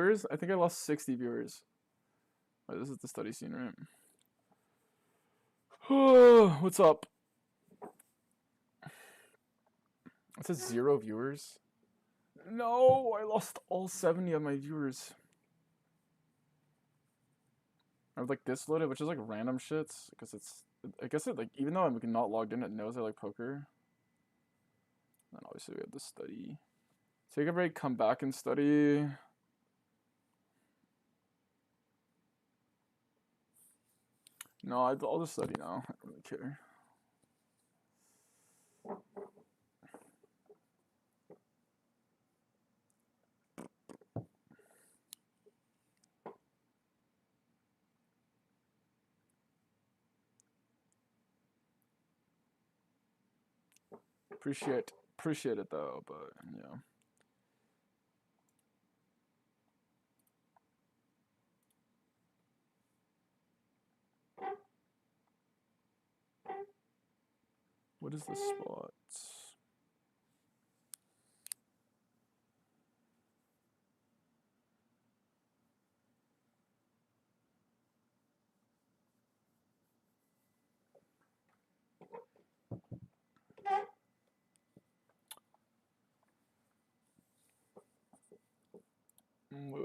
viewers? I think I lost 60 viewers. Wait, this is the study scene, right? What's up? It says 0 viewers. No, I lost all 70 of my viewers. I have like this loaded, which is like random shits, because it's, I guess it like, even though I'm not logged in, it knows I like poker. And obviously we have to study. Take a break, come back and study. No, I'll just study now. I don't really care. Appreciate it though, but yeah. What is the spot?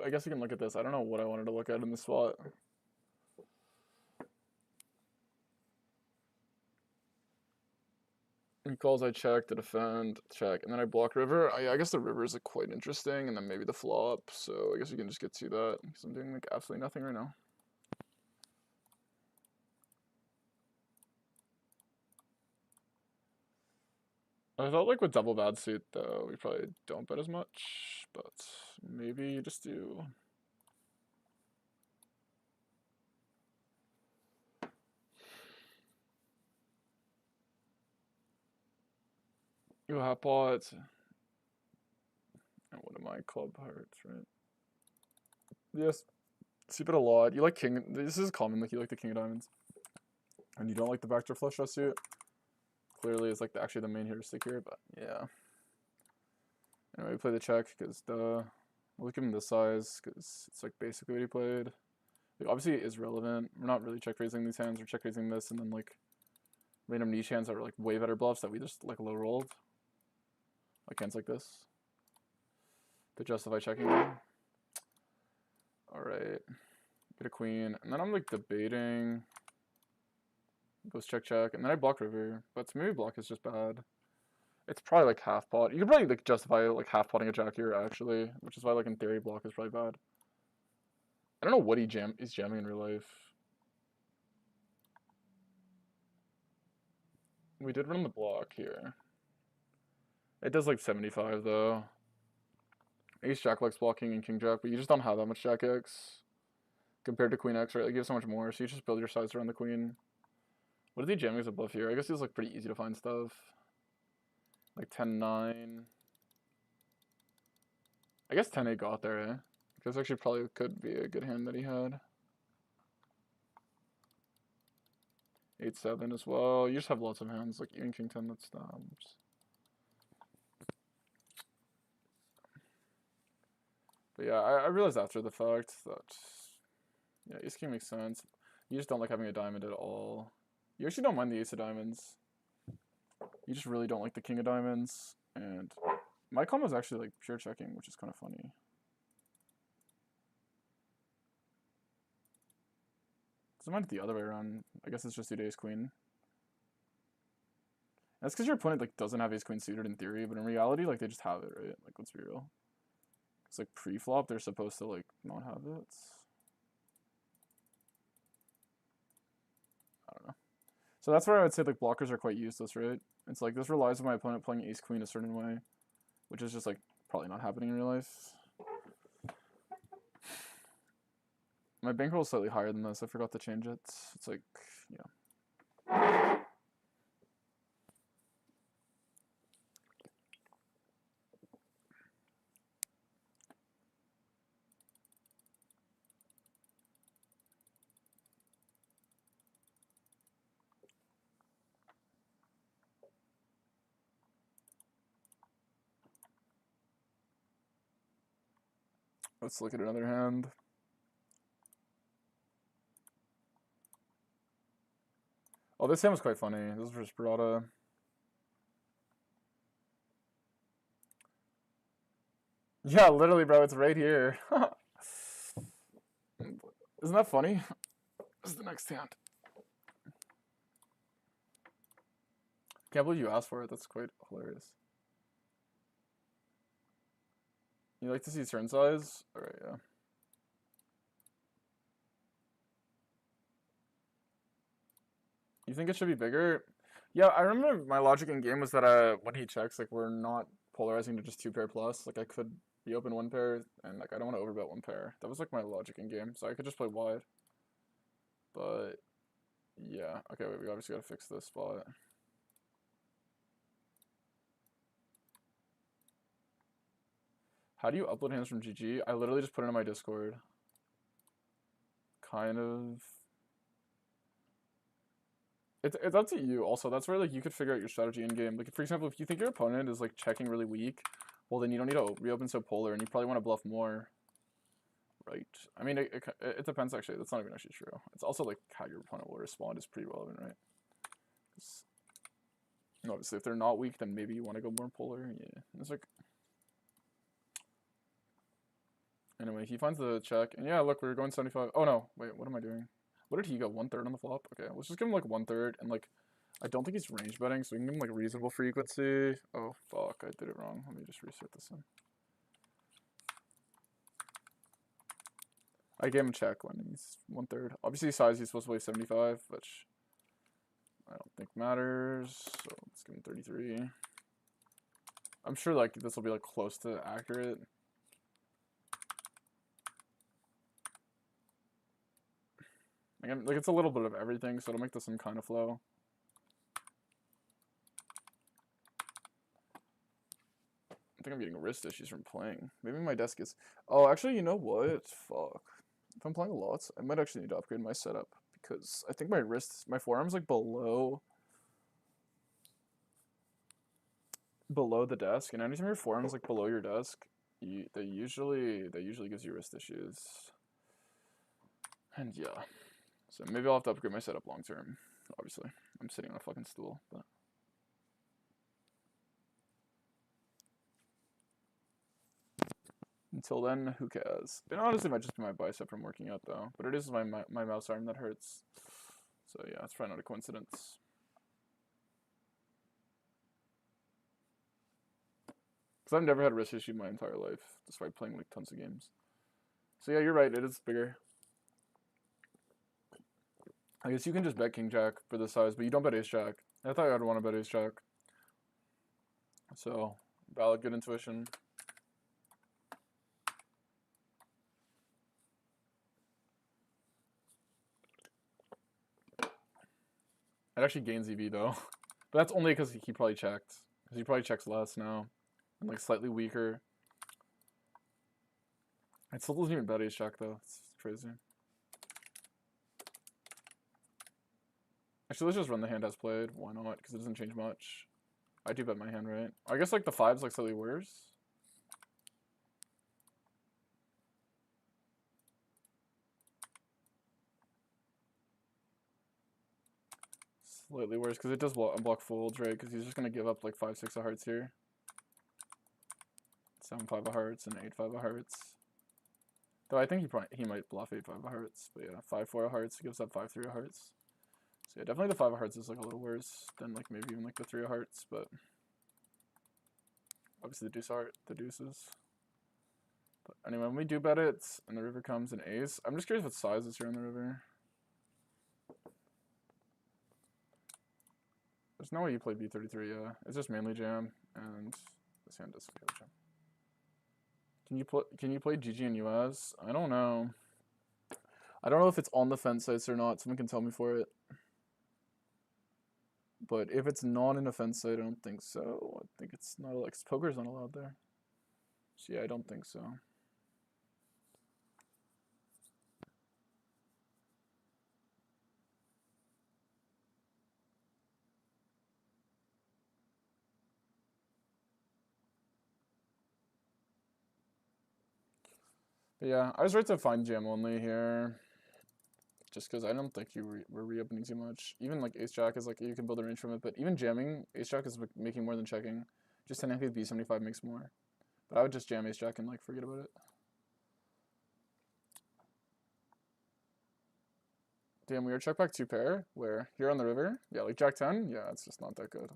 I guess we can look at this. I don't know what I wanted to look at in the spot. He calls, I check, to defend, check, and then I block river. I guess the river is like quite interesting, and then maybe the flop, so I guess we can just get to that, because I'm doing like absolutely nothing right now. I felt like with double bad suit, though, we probably don't bet as much, but maybe you just do. You have pot. And what am I? Club hearts, right? Yes. See bet a lot. You like king. This is common, like you like the king of diamonds. And you don't like the backdoor flush draw suit. Clearly, it's like actually the main heuristic here, but yeah. Anyway, we play the check because we'll give him this size because it's like basically what he played. Like, obviously, it is relevant. We're not really check raising these hands. We're check raising this, and then like random niche hands that were like way better bluffs that we just like low rolled. Like hands like this to justify checking them. All right, get a queen, and then I'm like debating. Goes check check, and then I block river, but to me block is just bad. It's probably like half pot. You could probably like justify like half potting a jack here actually, which is why like in theory block is probably bad. I don't know what he's jamming in real life. We did run the block here. It does like 75 though. Ace jack likes blocking and king jack, but you just don't have that much jack X compared to queen X, right? Like you have so much more, so you just build your size around the queen. What is he jamming as a bluff here? I guess he's like pretty easy to find stuff. Like 10-9. I guess 10-8 got there, eh? Because actually probably could be a good hand that he had. 8-7 as well. You just have lots of hands, like even king 10 that stops. But yeah, I realized after the fact that, yeah, ace king makes sense. You just don't like having a diamond at all. You actually don't mind the ace of diamonds. You just really don't like the king of diamonds. And my combo is actually like pure checking, which is kind of funny. Doesn't mind it the other way around. I guess it's just suit ace queen. That's because your opponent like doesn't have ace queen suited in theory, but in reality, like they just have it, right? Like let's be real. It's like pre-flop, they're supposed to like not have it. I don't know. So that's where I would say like blockers are quite useless, right? It's like this relies on my opponent playing ace queen a certain way, which is just like probably not happening in real life. My bankroll is slightly higher than this. I forgot to change it. It's like, yeah. Let's look at another hand. Oh, this hand was quite funny. This is for Sperata. Yeah, literally, bro. It's right here. Isn't that funny? This is the next hand. Can't believe you asked for it. That's quite hilarious. You like to see turn size? Alright, yeah. You think it should be bigger? Yeah, I remember my logic in game was that when he checks, like, we're not polarizing to just 2 pair plus. Like, I could be open 1 pair, and like I don't want to overbet 1 pair. That was like my logic in game, so I could just play wide. But yeah, okay, wait, we obviously gotta fix this spot. How do you upload hands from GG? I literally just put it in my Discord. Kind of. It's up to you. Also, that's where like you could figure out your strategy in game. Like, for example, if you think your opponent is like checking really weak, well then you don't need to reopen so polar, and you probably want to bluff more. Right. I mean, it depends, actually. That's not even actually true. It's also, like, how your opponent will respond is pretty relevant, right? Obviously, if they're not weak, then maybe you want to go more polar. Yeah. It's like... Anyway, he finds the check. And yeah, look, we're going 75. Oh, no. Wait, what am I doing? What did he go? 1/3 on the flop? Okay, let's just give him, like, 1/3. And, like, I don't think he's range betting, so we can give him, like, reasonable frequency. Oh, fuck. I did it wrong. Let me just reset this in. I gave him a check when he's 1/3. Obviously, size he's supposed to play 75, which I don't think matters. So let's give him 33. I'm sure like this will be like close to accurate. Like it's a little bit of everything, so it'll make this some kind of flow. I think I'm getting wrist issues from playing. Maybe my desk is... Oh, actually, you know what? Fuck. If I'm playing a lot, I might actually need to upgrade my setup. Because I think my forearm's like below the desk. And anytime your forearm's like below your desk, they usually gives you wrist issues. And yeah. So maybe I'll have to upgrade my setup long term. Obviously. I'm sitting on a fucking stool, but... Until then, who cares? It honestly might just be my bicep from working out, though. But it is my mouse arm that hurts. So yeah, it's probably not a coincidence. Because I've never had a wrist issue my entire life, despite playing like tons of games. So yeah, you're right, it is bigger. I guess you can just bet King Jack for this size, but you don't bet Ace Jack. I thought I'd want to bet Ace Jack. So, valid, good intuition. It actually gains EV though. But that's only because he probably checked. Because he probably checks less now. And like slightly weaker. It still doesn't even bet Ace Jack though. It's crazy. Actually, let's just run the hand as played. Why not? Because it doesn't change much. I do bet my hand, right? I guess like the 5's like slightly worse. Slightly worse because it does unblock folds, right? Because he's just going to give up like 5, 6 of hearts here. 7, 5 of hearts and 8, 5 of hearts. Though I think he might bluff 8, 5 of hearts. But yeah, 5, 4 of hearts gives up 5, 3 of hearts. So yeah, definitely the 5 of hearts is like a little worse than like maybe even like the 3 of hearts. But obviously the deuces. But anyway, when we do bet it and the river comes an ace, I'm just curious what size is here on the river. There's no way you play B33, yeah. It's just mainly jam, and this hand does okay with jam. Can you play GG in US? I don't know. I don't know if it's on the fence sites or not. Someone can tell me for it. But if it's not in a fence site, I don't think so. I think it's not like poker's not allowed there. So yeah, I don't think so. But yeah, I was right to find jam only here. Just because I don't think you were reopening too much. Even like ace jack is like you can build a range from it, but even jamming ace jack is making more than checking. Just 10 with b75 makes more. But I would just jam ace jack and like forget about it. Damn, we are check back 2 pair. Where here on the river, yeah, like jack 10. Yeah, it's just not that good.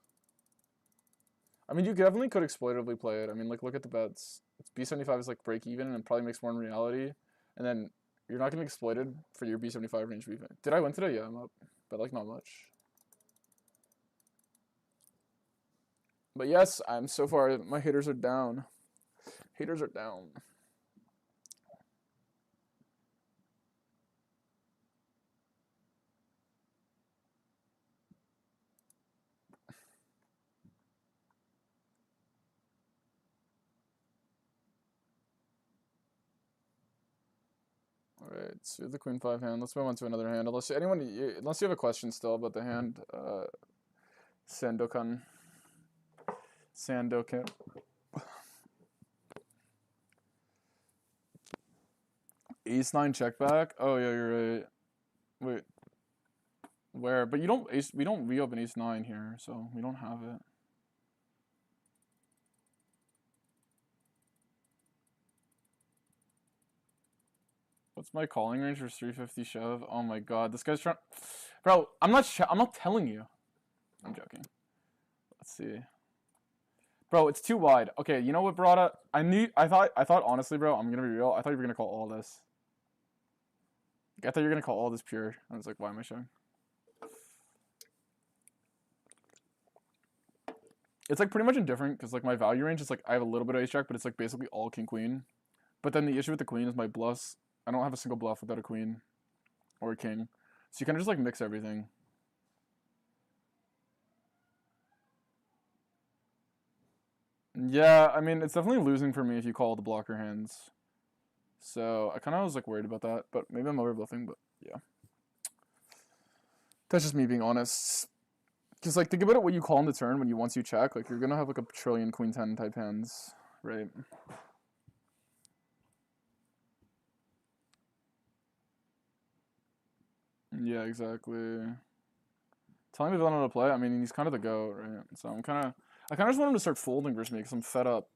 I mean, you definitely could exploitatively play it. I mean, like look at the bets. B75 is like break even and probably makes more in reality, and then you're not getting exploited for your B75 range even. Did I win today? Yeah, I'm up, but like not much. But yes, I'm so far, my haters are down. Haters are down. Alright, so the queen 5 hand. Let's move on to another hand. Unless unless you have a question still about the hand, Sandokan. Ace 9 check back? Oh yeah, you're right. Wait. Where? But you don't we don't reopen ace 9 here, so we don't have it. What's my calling range for 350 shove? Oh my god, this guy's trying. Bro, I'm not telling you. I'm joking. Let's see. Bro, it's too wide. Okay, you know what, Barada? I thought honestly, bro, I'm gonna be real. I thought you were gonna call all this. I thought you were gonna call all this pure. I was like, why am I showing? It's like pretty much indifferent because like my value range is like I have a little bit of ace jack, but it's like basically all king queen. But then the issue with the queen is my bluffs. I don't have a single bluff without a queen or a king, so you kind of just like mix everything. Yeah, I mean it's definitely losing for me if you call the blocker hands. So I kind of was like worried about that, but maybe I'm over bluffing. But yeah, that's just me being honest. Because like think about it, what you call on the turn when once you check, like you're gonna have like a trillion queen 10 type hands, right? Yeah, exactly. Telling me Villanova to play. I mean, he's kind of the GOAT, right? So I kind of just want him to start folding versus me because I'm fed up.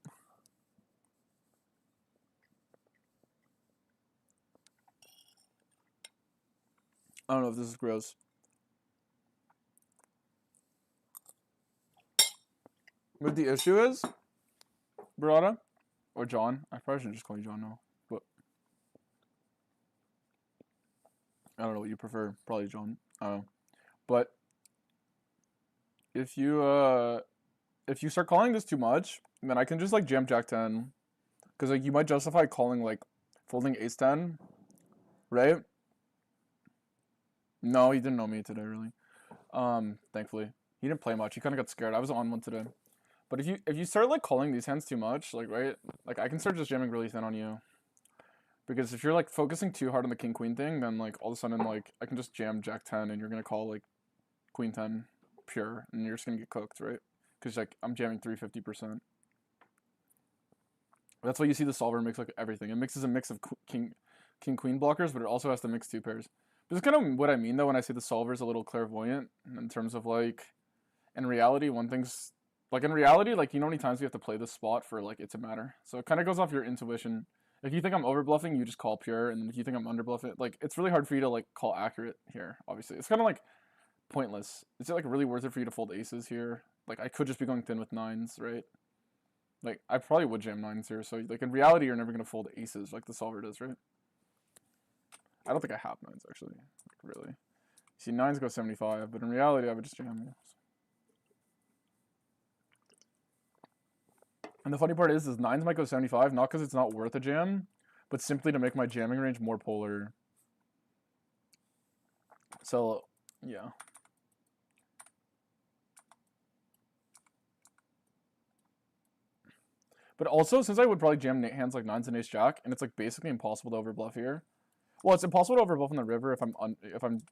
I don't know if this is gross. What the issue is, Barada, or John. I probably shouldn't just call you John now, but I don't know what you prefer. Probably John. I don't know. But if you start calling this too much, then I can just like jam Jack 10, because like you might justify calling like folding Ace 10, right? No, he didn't know me today really. Thankfully he didn't play much. He kind of got scared. I was on one today. But if you start like calling these hands too much, like right, like I can start just jamming really thin on you. Because if you're like focusing too hard on the king queen thing, then like all of a sudden like I can just jam Jack 10 and you're gonna call like queen 10 pure and you're just gonna get cooked, right? Because like I'm jamming 350%. That's why you see the solver mix like everything. It mixes a mix of king queen blockers, but it also has to mix 2 pairs. This is kind of what I mean though when I say the solver is a little clairvoyant in terms of like in reality one thing's like in reality like you know how many times you have to play this spot for like it to matter. So it kind of goes off your intuition. If you think I'm over bluffing, you just call pure, and if you think I'm under bluffing, like it's really hard for you to like call accurate here. Obviously, it's kind of like pointless. Is it like really worth it for you to fold aces here? Like I could just be going thin with 9s, right? Like I probably would jam 9s here. So like in reality, you're never gonna fold aces like the solver does, right? I don't think I have 9s actually, like, really. See, 9s go 75, but in reality, I would just jam. And the funny part is 9s might go 75, not because it's not worth a jam, but simply to make my jamming range more polar. So, yeah. But also, since I would probably jam hands like 9s and ace jack, and it's like basically impossible to overbluff here. Well, it's impossible to overbluff on the river if I'm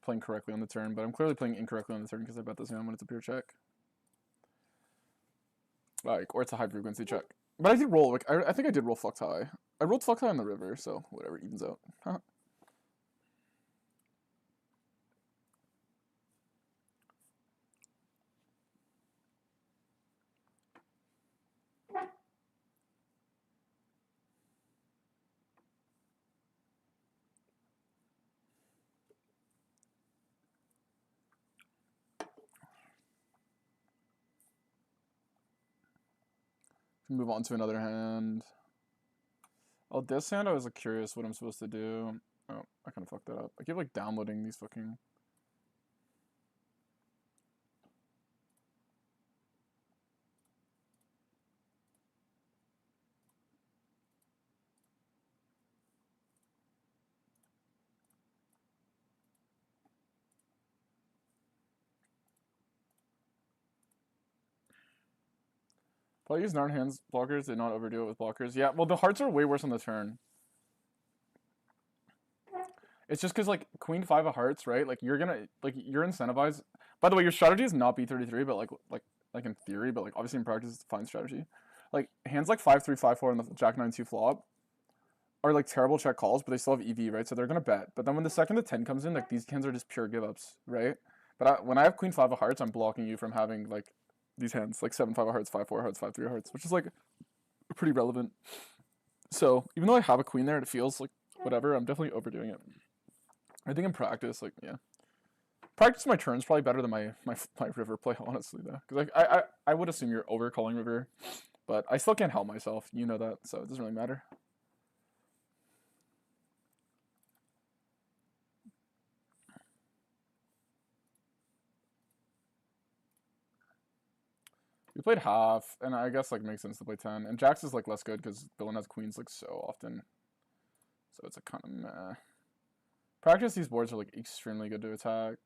playing correctly on the turn, but I'm clearly playing incorrectly on the turn because I bet this hand when it's a pure check. Like, or it's a high frequency check. But I did roll, like, I think I did roll Flux High. I rolled Flux High on the river, so whatever, evens out. Move on to another hand. Oh, this hand I was like curious what I'm supposed to do. Oh, I kind of fucked that up. I keep like downloading these fucking... Probably use Narn hands blockers, did not overdo it with blockers. Yeah, well the hearts are way worse on the turn. It's just because like Queen 5 of hearts, right? Like you're incentivized. By the way, your strategy is not B33, but like in theory, but like obviously in practice it's a fine strategy. Like hands like 5-3, 5-4 and the Jack 9-2 flop are like terrible check calls, but they still have EV, right? So they're gonna bet. But then when the second to 10 comes in, like these hands are just pure give ups, right? But when I have Queen 5 of hearts, I'm blocking you from having like these hands, like 7-5 of hearts, 5-4 hearts, 5-3 of hearts, which is like pretty relevant. So even though I have a queen there and it feels like whatever, I'm definitely overdoing it. I think in practice, like, yeah. Practice my turn's probably better than my river play, honestly, though. Because like, I would assume you're over calling river, but I still can't help myself. You know that, so it doesn't really matter. We played half, and I guess like makes sense to play 10. And Jax is like less good because villain has queens like so often, so it's a kind of meh. Practice these boards are like extremely good to attack.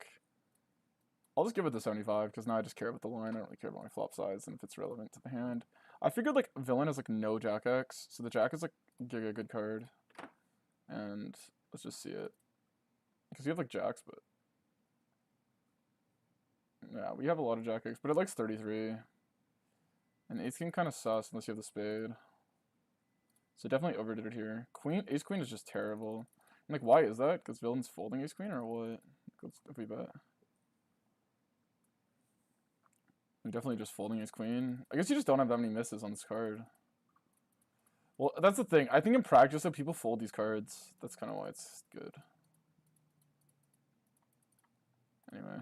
I'll just give it the 75 because now I just care about the line. I don't really care about my flop size and if it's relevant to the hand. I figured like villain has like no Jack X, so the Jack is like giga good card. And let's just see it because you have like Jacks, but yeah, we have a lot of Jack X, but it likes 33. And ace king kind of sus unless you have the spade. So definitely overdid it here. Queen, ace queen is just terrible. I'm like, why is that? Because villain's folding ace queen or what? If we bet. I'm definitely just folding ace queen. I guess you just don't have that many misses on this card. Well, that's the thing. I think in practice, though, people fold these cards. That's kind of why it's good. Anyway.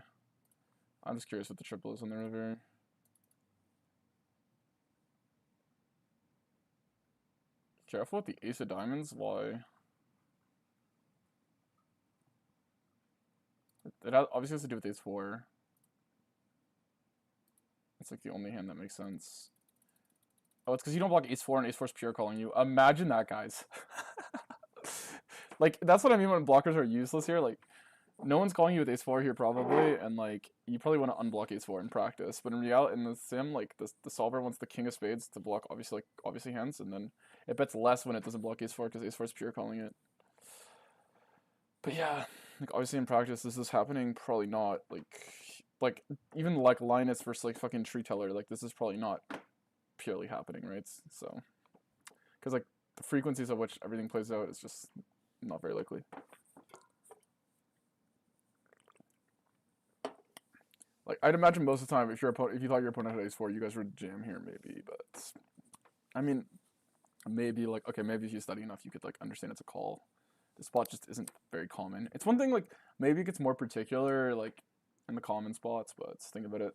I'm just curious what the triple is on the river. Careful with the ace of diamonds. Why? It obviously has to do with ace 4. It's like the only hand that makes sense. Oh, it's because you don't block ace 4 and ace 4 is pure calling you. Imagine that, guys. Like, that's what I mean when blockers are useless here. Like, no one's calling you with ace 4 here probably, and like, you probably want to unblock ace 4 in practice. But in reality, in the sim, like, the solver wants the king of spades to block obviously hands, and then it bets less when it doesn't block ace 4 because ace 4 is pure calling it. But yeah, like, obviously in practice, this is happening. Probably not. Like even like Linus versus like fucking Tree Teller, like this is probably not purely happening, right? So, because like the frequencies at which everything plays out is just not very likely. Like I'd imagine most of the time, if you thought your opponent had ace 4, you guys would jam here maybe. But I mean, maybe like okay, maybe if you study enough, you could like understand it's a call. The spot just isn't very common. It's one thing like maybe it gets more particular like in the common spots, but think about it.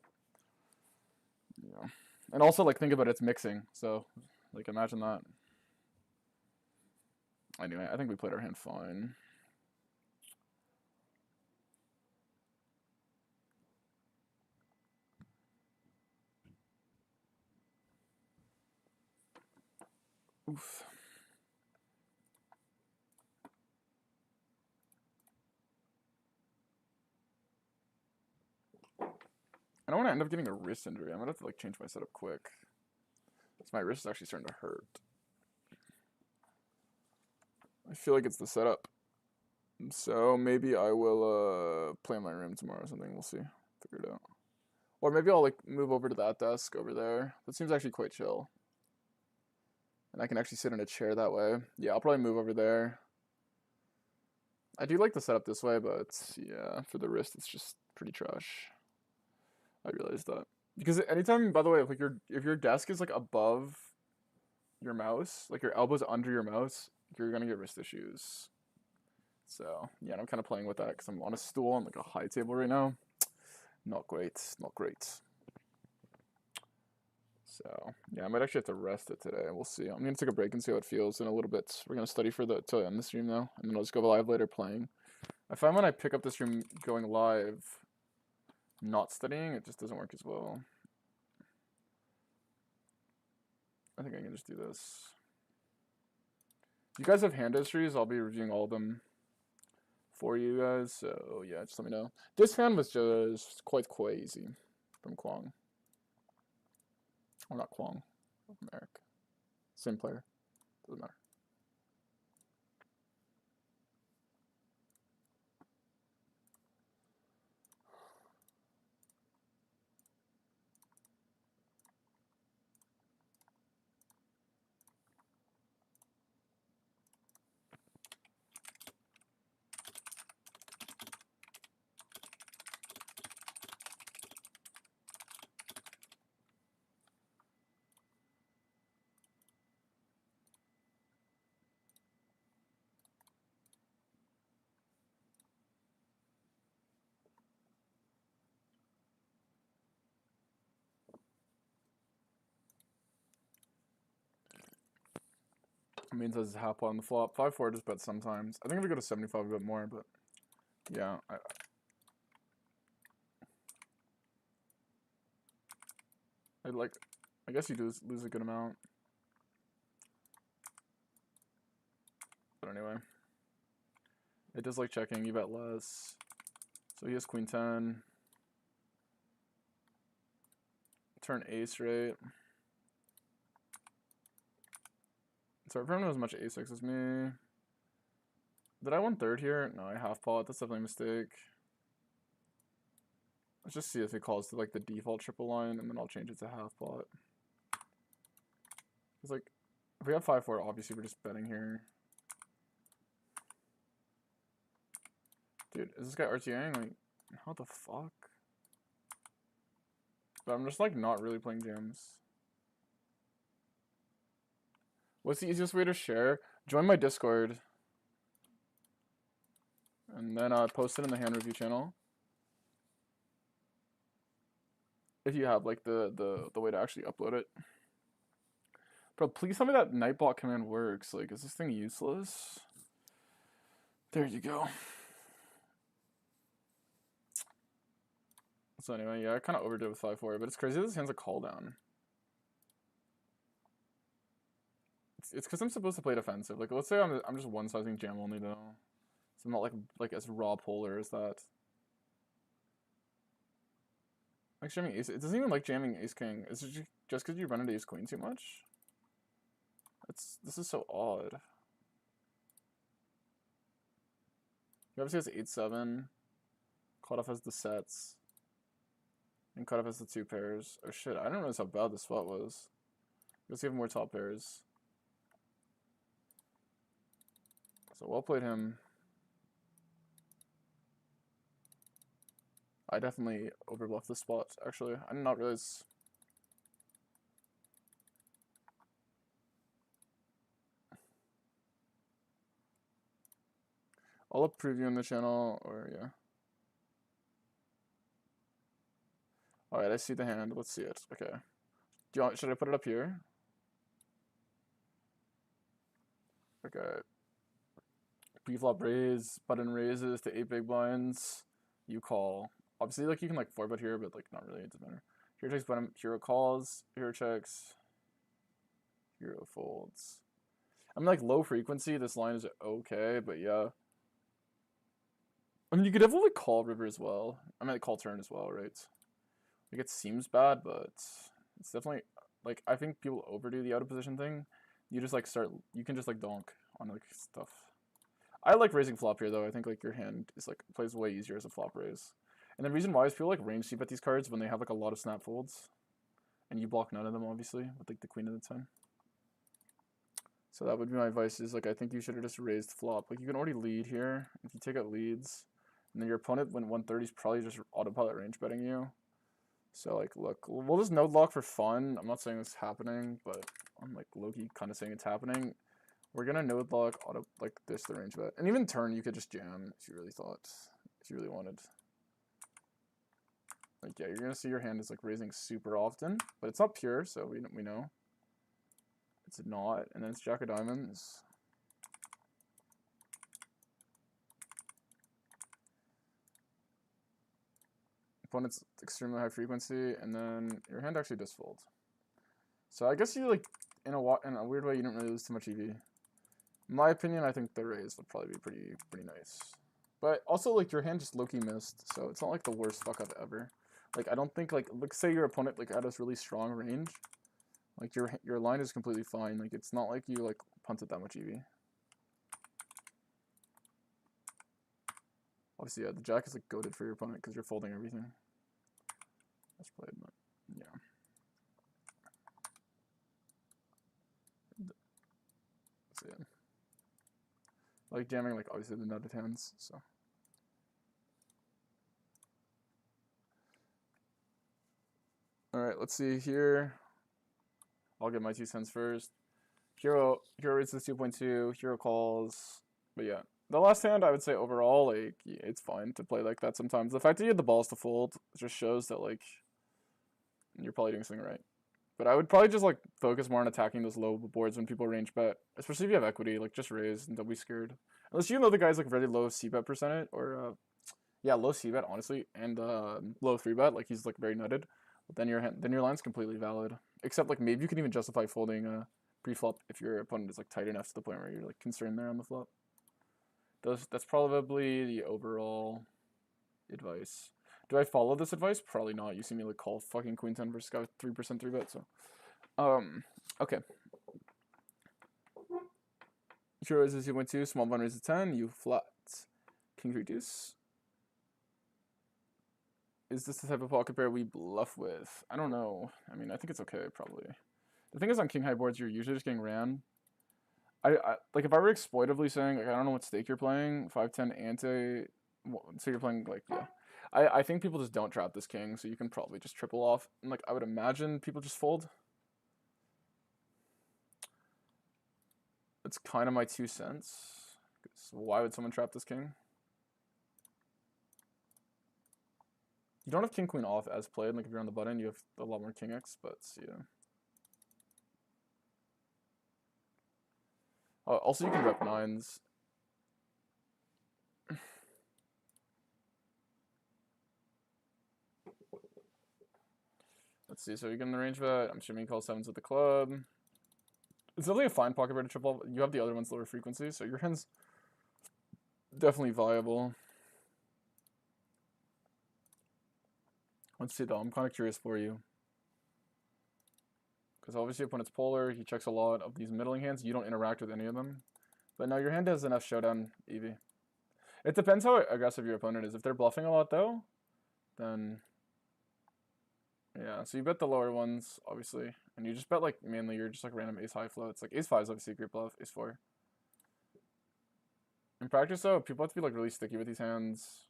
You know. And also like think about it, it's mixing. So like imagine that. Anyway, I think we played our hand fine. Oof. I don't want to end up getting a wrist injury. I'm gonna have to like change my setup quick. Because my wrist is actually starting to hurt. I feel like it's the setup. So maybe I will play in my room tomorrow or something. We'll see. Figure it out. Or maybe I'll like move over to that desk over there. That seems actually quite chill. And I can actually sit in a chair that way. Yeah, I'll probably move over there. I do like the setup this way, but yeah, for the wrist, it's just pretty trash. I realized that. Because anytime, by the way, if your desk is like above your mouse, like your elbow's under your mouse, you're gonna get wrist issues. So yeah, I'm kind of playing with that because I'm on a stool on like a high table right now. Not great, not great. So yeah, I might actually have to rest it today. We'll see. I'm gonna take a break and see how it feels in a little bit. We're gonna study for the till end the stream though, and then I'll just go live later playing. I find when I pick up the stream going live, not studying, it just doesn't work as well. I think I can just do this. If you guys have hand histories, I'll be reviewing all of them for you guys. So yeah, just let me know. This hand was just quite easy from Kwong. Or not Kwong, from Eric. Same player. Doesn't matter. It means there's half pot on the flop. 5-4 just bet sometimes. I think if we go to 75 a bit more, but yeah. I guess you do lose a good amount. But anyway. It does like checking, you bet less. So he has queen 10. Turn ace, right? So everyone knows as much ace-x as me. Did I 1/3 here? No, I half pot. That's definitely a mistake. Let's just see if it calls to like the default triple line, and then I'll change it to half pot. It's like, if we have 5-4, obviously we're just betting here. Dude, is this guy RTAing? Like, how the fuck? But I'm just like not really playing jams. What's the easiest way to share? Join my Discord. And then post it in the hand review channel. If you have like the way to actually upload it. Bro, please tell me that Nightbot command works. Like, is this thing useless? There you go. So anyway, yeah, I kind of overdid with 5-4, but it's crazy this hand's a call down. It's because I'm supposed to play defensive. Like, let's say I'm just one-sizing jam only though. So I'm not like as raw polar as that. Like jamming ace, it doesn't even like jamming ace king. Is it just because you run into ace queen too much? This is so odd. He obviously has 8-7. Cutoff has the sets. And cutoff has the 2 pairs. Oh shit, I didn't realize how bad this spot was. Let's give him more top pairs. So well played him. I definitely overbluffed this spot, actually. I did not realize. I'll up preview on the channel, or yeah. Alright, I see the hand. Let's see it. Okay. Should I put it up here? Okay. Pre-flop raise, button raises to 8 big blinds. You call. Obviously, like, you can, like, 4-bet here, but, like, not really. It doesn't matter. Hero checks button, hero calls, hero checks, hero folds. I mean, like, low frequency, this line is okay, but yeah. I mean, you could definitely call river as well. I mean, like, call turn as well, right? Like, it seems bad, but it's definitely, like, I think people overdo the out of position thing. You just, like, you can just, like, donk on, like, stuff. I like raising flop here, though. I think, like, your hand is, like, plays way easier as a flop raise. And the reason why is people, like, range sweep at these cards when they have, like, a lot of snap folds. And you block none of them, obviously, with, like, the queen at the time. So that would be my advice is, like, I think you should have just raised flop. Like, you can already lead here. If you take out leads, and then your opponent, when 130 is probably just autopilot range betting you. So, like, look, we'll just node lock for fun. I'm not saying this is happening, but I'm, like, low-key kind of saying it's happening. We're going to node lock auto, like, this, the range bet. And even turn, you could just jam if you really thought, if you really wanted. Like, yeah, you're going to see your hand is, like, raising super often, but it's not pure, so we know. It's not, and then it's jack of diamonds. Opponent's extremely high frequency, and then your hand actually does fold. So I guess you, like, in a weird way, you didn't really lose too much EV. In my opinion, I think the raise would probably be pretty nice. But also, like, your hand just low-key missed, so it's not like the worst fuck up ever. Like, I don't think, like, say your opponent, like, had a really strong range. Like, your line is completely fine. Like, it's not like you, like, punted that much EV. Obviously, yeah, the jack is, like, goated for your opponent because you're folding everything. That's played, but, yeah. So, yeah. Like, jamming, like, obviously the nutted hands, so. Alright, let's see here. I'll get my 2 cents first. Hero raises 2.2, hero calls, but yeah. The last hand, I would say overall, like, yeah, it's fine to play like that sometimes. The fact that you had the balls to fold just shows that, like, you're probably doing something right. But I would probably just, like, focus more on attacking those low boards when people range bet. Especially if you have equity, like, just raise and don't be scared. Unless you know the guy's, like, very low c-bet percentage, or, yeah, low c-bet, honestly, and low 3-bet, like, he's, like, very nutted. But then your line's completely valid. Except, like, maybe you can even justify folding pre-flop if your opponent is, like, tight enough to the point where you're, like, concerned there on the flop. That's probably the overall advice. Do I follow this advice? Probably not. You see me, like, call fucking queen 10 versus guy with 3% 3-bet, so. Okay. Hero raises 2.2, small blind raises 10, you flat. King 3 deuce. Is this the type of pocket pair we bluff with? I don't know. I mean, I think it's okay, probably. The thing is, on king high boards, you're usually just getting ran. Like, if I were exploitively saying, like, I don't know what stake you're playing, 5-10 ante, so you're playing, like, yeah. I think people just don't trap this king, so you can probably just triple off. And, like, I would imagine people just fold. That's kind of my 2 cents. So why would someone trap this king? You don't have king queen off as played. Like, if you're on the button, you have a lot more king x, but yeah. Also, you can rep 9s. Let's see. So you're getting the range bet. I'm assuming you call 7s with the club. It's definitely a fine pocket pair to triple. You have the other ones lower frequency, so your hand's definitely viable. Let's see though. I'm kind of curious for you. Because obviously opponent's polar, he checks a lot of these middling hands, you don't interact with any of them. But now your hand has enough showdown EV. It depends how aggressive your opponent is. If they're bluffing a lot though, then yeah, so you bet the lower ones, obviously. And you just bet, like, mainly you're just, like, random ace high floats. Like, ace 5 is obviously a great bluff, ace 4. In practice though, people have to be, like, really sticky with these hands.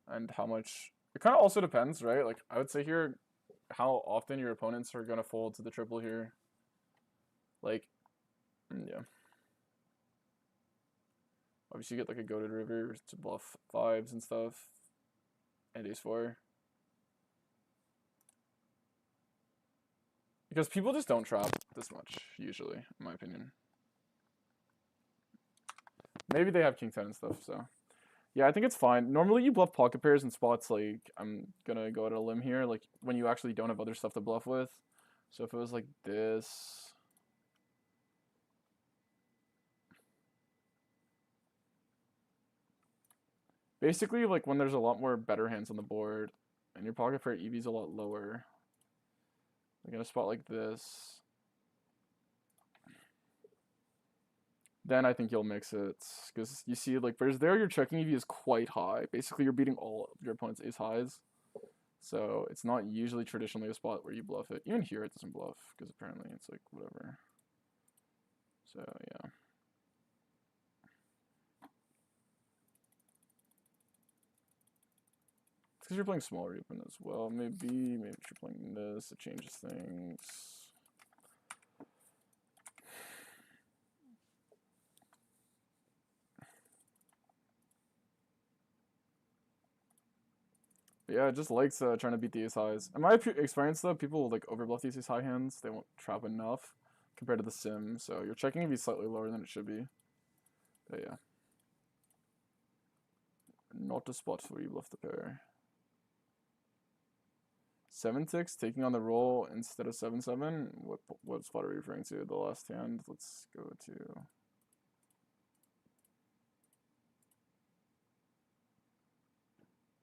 And how much, it kind of also depends, right? Like, I would say here, how often your opponents are going to fold to the triple here. Like, yeah. Obviously you get, like, a goated river to bluff 5s and stuff. And ace 4. Because people just don't trap this much, usually, in my opinion. Maybe they have king 10 and stuff, so. Yeah, I think it's fine. Normally you bluff pocket pairs in spots, like, I'm gonna go out on a limb here, like, when you actually don't have other stuff to bluff with. So if it was like this. Basically, like, when there's a lot more better hands on the board, and your pocket pair EV is a lot lower. Like, in a spot like this. Then I think you'll mix it, because you see, like, whereas there your checking EV is quite high. Basically, you're beating all of your opponent's ace highs. So it's not usually traditionally a spot where you bluff it. Even here it doesn't bluff, because apparently it's like, whatever. So yeah. It's because you're playing smaller open as well. Maybe if you're playing this, it changes things. But yeah, it just likes trying to beat the ace highs. In my experience though, people like overbluff these ace high hands. They won't trap enough compared to the sim. So you're checking if he's slightly lower than it should be. But yeah. Not a spot where you bluff the pair. 7-6 taking on the roll instead of 7-7. What spot are we referring to? The last hand. Let's go to.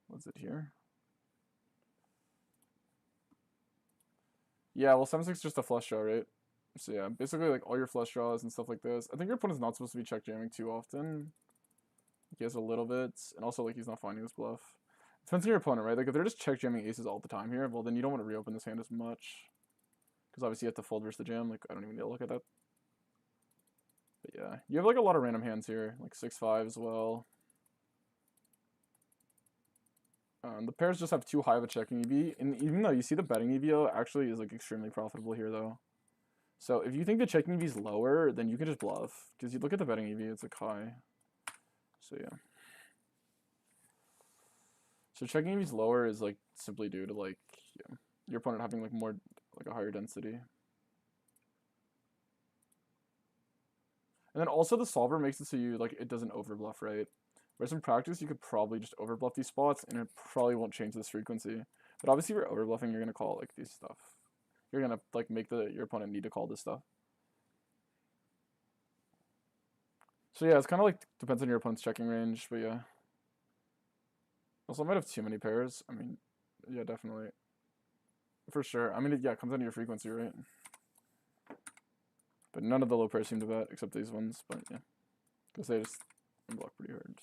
What's it here? Yeah, well 7-6 is just a flush draw, right? So yeah, basically like all your flush draws and stuff like this. I think your opponent's not supposed to be check jamming too often. He has a little bit, and also like he's not finding this bluff. Depends on your opponent, right? Like if they're just check jamming aces all the time here, well then you don't want to reopen this hand as much. Because obviously you have to fold versus the jam. Like I don't even need to look at that. But yeah, you have like a lot of random hands here, like 6-5 as well. The pairs just have too high of a checking EV, and even though you see the betting EVO actually is like extremely profitable here though. So if you think the checking EV is lower, then you can just bluff. Because you look at the betting EV, it's like high. So yeah. So checking EV is lower is like simply due to like your opponent having like more like a higher density. And then also the solver makes it so you like it doesn't overbluff, right? Whereas in practice you could probably just overbluff these spots and it probably won't change this frequency. But obviously if you're overbluffing, you're gonna call like these stuff. You're gonna like make your opponent need to call this stuff. So yeah, it's kind of like depends on your opponent's checking range, but yeah. Also, I might have too many pairs. I mean, yeah, definitely. For sure. I mean, yeah, it comes down to your frequency, right? But none of the low pairs seem to bet, except these ones, but yeah. Because they just block pretty hard.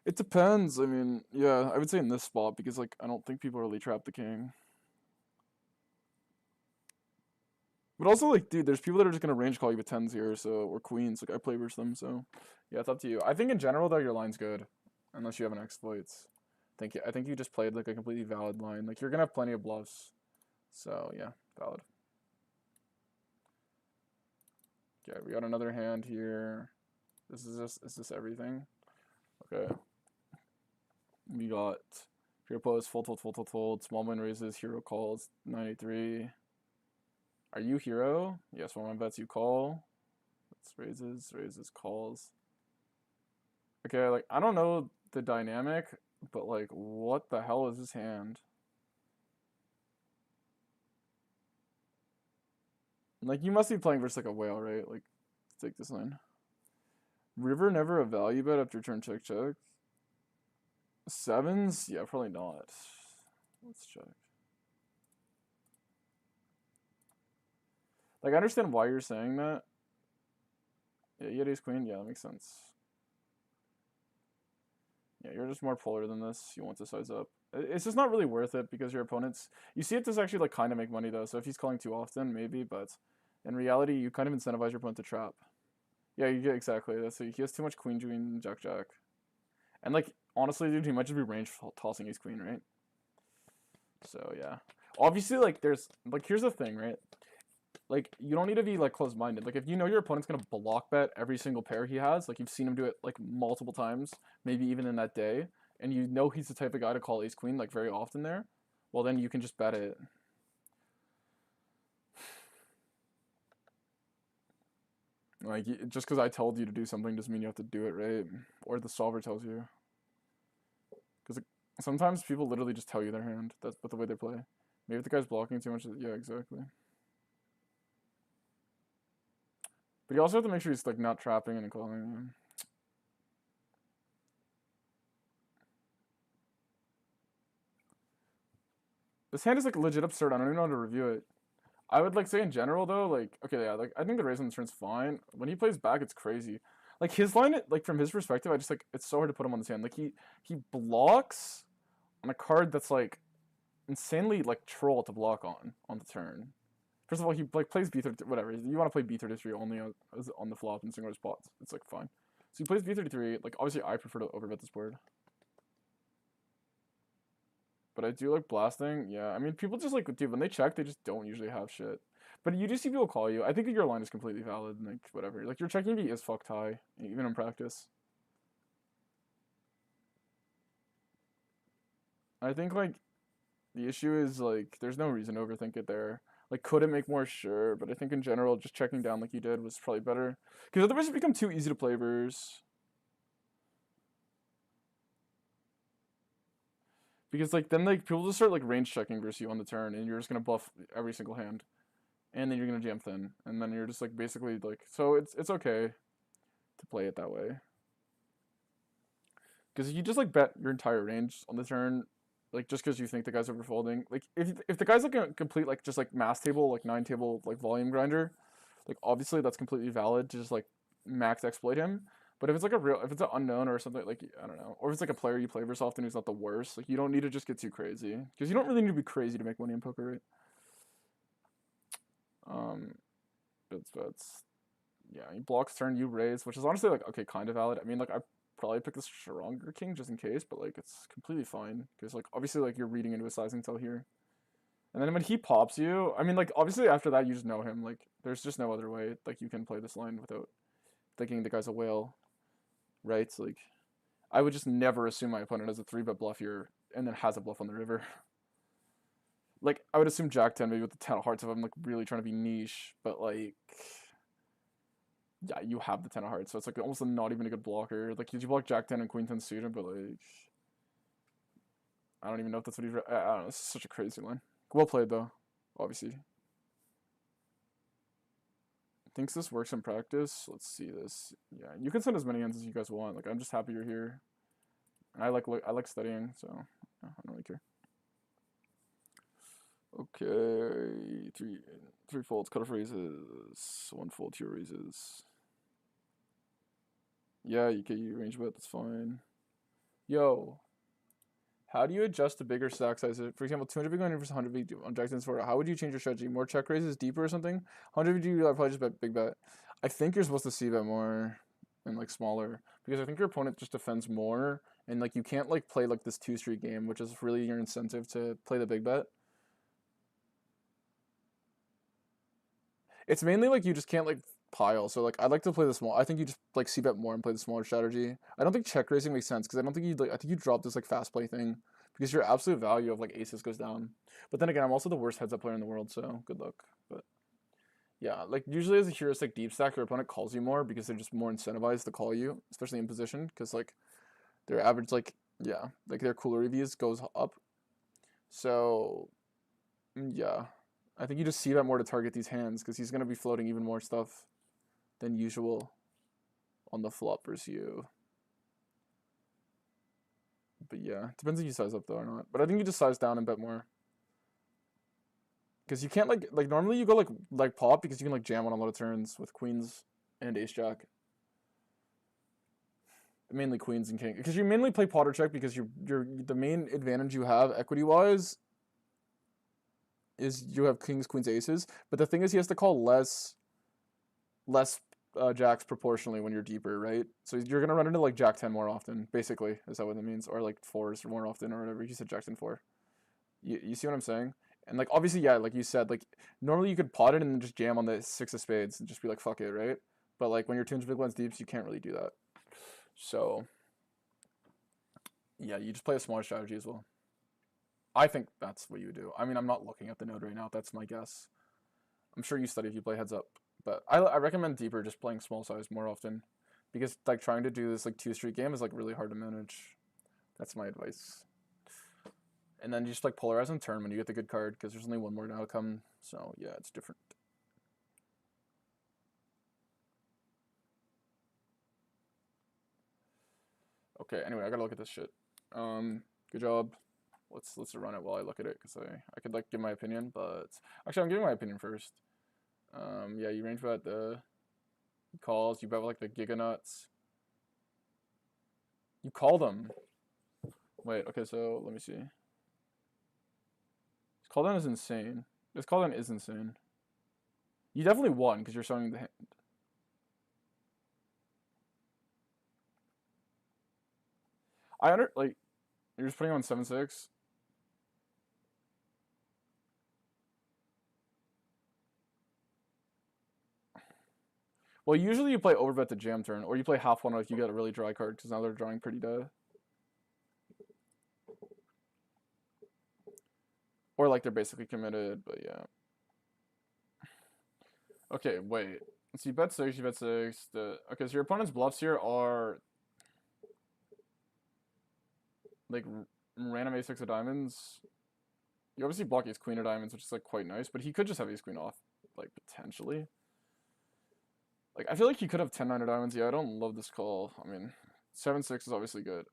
It depends. I mean, yeah, I would say in this spot, because, like, I don't think people really trap the king. But also, like, dude, there's people that are just gonna range call you with 10s here, so, or queens. Like, I play versus them, so, yeah, it's up to you. I think in general, though, your line's good, unless you have an exploits. I think you just played, like, a completely valid line. Like, you're gonna have plenty of bluffs. So, yeah, valid. Okay, we got another hand here. Is this everything? Okay. We got hero post, fold, small blind raises, hero calls, 93. Are you hero? Yes, one of my bets you call. It's raises, calls. Okay, like, I don't know the dynamic, but, like, what the hell is this hand? Like, you must be playing versus, like, a whale, right? Like, take this line. River never a value bet after turn check. Sevens? Yeah, probably not. Let's check. Like, I understand why you're saying that. Yeah, you had ace queen. Yeah, that makes sense. Yeah, you're just more polar than this. You want to size up. It's just not really worth it because your opponent's... You see it does actually, like, kind of make money, though. So if he's calling too often, maybe. But in reality, you kind of incentivize your opponent to trap. Yeah, you get exactly. That's he has too much queen, jack. And, like, honestly, dude, he might just be range tossing ace queen, right? So, yeah. Obviously, like, there's... Like, here's the thing, right? Like, you don't need to be, like, closed-minded. Like, if you know your opponent's going to block bet every single pair he has, like, you've seen him do it, like, multiple times, maybe even in that day, and you know he's the type of guy to call ace-queen, like, very often there, well, then you can just bet it. Like, just because I told you to do something doesn't mean you have to do it, right? Or the solver tells you. Because sometimes people literally just tell you their hand. That's but the way they play. Maybe if the guy's blocking too much. Yeah, exactly. But you also have to make sure he's like not trapping and calling. This hand is like legit absurd. I don't even know how to review it. I would like say in general though, like okay, yeah, like I think the raise on the turn's fine. When he plays back, it's crazy. Like his line, like from his perspective, I just like it's so hard to put him on this hand. Like he blocks on a card that's like insanely like troll to block on the turn. First of all, he like plays B33, whatever. You want to play B33 only on the flop and single spots. It's like fine. So he plays B33. Like obviously, I prefer to overbet this board. But I do like blasting. Yeah, I mean, people just like, dude, when they check, they just don't usually have shit. But you do see people call you. I think that your line is completely valid. Like whatever. Like your checking EV is fucked high, even in practice. I think like the issue is like there's no reason to overthink it there. Like could it make more? Sure, but I think in general just checking down like you did was probably better. Because otherwise it become too easy to play verse. Because like then like people just start like range checking versus you on the turn and you're just gonna bluff every single hand. And then you're gonna jam thin. And then you're just like basically like so it's okay to play it that way. Because if you just like bet your entire range on the turn, like just because you think the guy's overfolding, like if the guy's like a complete like just like mass table like 9 table like volume grinder, like obviously that's completely valid to just like max exploit him. But if it's like if it's an unknown or something like I don't know, or if it's like a player you play versus often who's not the worst, like you don't need to just get too crazy because you don't really need to be crazy to make money in poker, right? Um, but yeah, he blocks turn, you raise, which is honestly like okay, kind of valid. I mean, like I probably pick the stronger king just in case, but like it's completely fine because like obviously like you're reading into a sizing tell here, and then when he pops you, I mean like obviously after that you just know him. Like there's just no other way like you can play this line without thinking the guy's a whale, right? So, like I would just never assume my opponent has a 3-bet bluff here and then has a bluff on the river. Like I would assume Jack 10 maybe with the 10 of hearts if I'm like really trying to be niche, but like yeah, you have the 10 of hearts, so it's like almost not even a good blocker. Like, did you block Jack 10 and Queen 10 suited? But like, I don't even know if that's what he's. I don't know. It's such a crazy line. Well played though, obviously. Thinks this works in practice. Let's see this. Yeah, you can send as many hands as you guys want. Like, I'm just happy you're here. And I like studying, so yeah, I don't really care. Okay, three folds, cut off raises, one fold, two raises. Yeah, you range bet. That's fine. Yo, how do you adjust to bigger stack size? For example, 200 big blind versus 100 big on Jack 10 4. How would you change your strategy? More check raises, deeper or something? 100 big, probably just bet big bet. I think you're supposed to see bet more and like smaller because I think your opponent just defends more and like you can't like play like this 2-street game, which is really your incentive to play the big bet. It's mainly like you just can't like pile. So like I like to play the small. I think you just like see bet more and play the smaller strategy. I don't think check raising makes sense because I don't think you like. I think you drop this like fast play thing because your absolute value of like aces goes down. But then again, I'm also the worst heads up player in the world, so good luck. But yeah, like usually as a heuristic deep stack, your opponent calls you more because they're just more incentivized to call you, especially in position because like their average like yeah like their cooler reviews goes up. So yeah, I think you just see that more to target these hands because he's gonna be floating even more stuff than usual on the flop versus you. But yeah, depends if you size up though or not. But I think you just size down and bet more. Because you can't like normally you go like pop because you can like jam on a lot of turns with queens and ace jack. Mainly queens and king. Because you mainly play pot or check because you're the main advantage you have equity wise is you have kings, queens, aces. But the thing is he has to call less jacks proportionally when you're deeper, right? So you're gonna run into like Jack 10 more often, basically. Is that what that means? Or like fours more often or whatever. You said Jack 10 4. You see what I'm saying? And like obviously, yeah, like you said, like normally you could pot it and then just jam on the 6 of spades and just be like fuck it, right? But like when you're 200 big blinds deeps, you can't really do that. So yeah, you just play a smaller strategy as well. I think that's what you would do. I mean, I'm not looking at the node right now. That's my guess. I'm sure you study if you play heads up. But I recommend deeper, just playing small size more often, because like trying to do this like 2-street game is like really hard to manage. That's my advice. And then you just like polarize on turn when you get the good card, because there's only one more outcome. So yeah, it's different. Okay. Anyway, I gotta look at this shit. Good job. Let's run it while I look at it, because I could like give my opinion, but actually I'm giving my opinion first. Yeah, you range bet the calls. You bet like the giga nuts. You call them. Wait, okay, so let me see. Call down is insane. This call down is insane. You definitely won because you're showing the hand. Like, you're just putting on 7-6. Well, usually you play overbet the jam turn, or you play half one if you get a really dry card, because now they're drawing pretty dead. Or like they're basically committed, but yeah. Okay, wait. So you bet 6, you bet 6. Okay, so your opponent's bluffs here are like random ace-6 of diamonds. You obviously block ace-queen of diamonds, which is like quite nice, but he could just have ace-queen off, like potentially. Like, I feel like he could have 10-9 of diamonds. Yeah, I don't love this call. I mean, 7-6 is obviously good.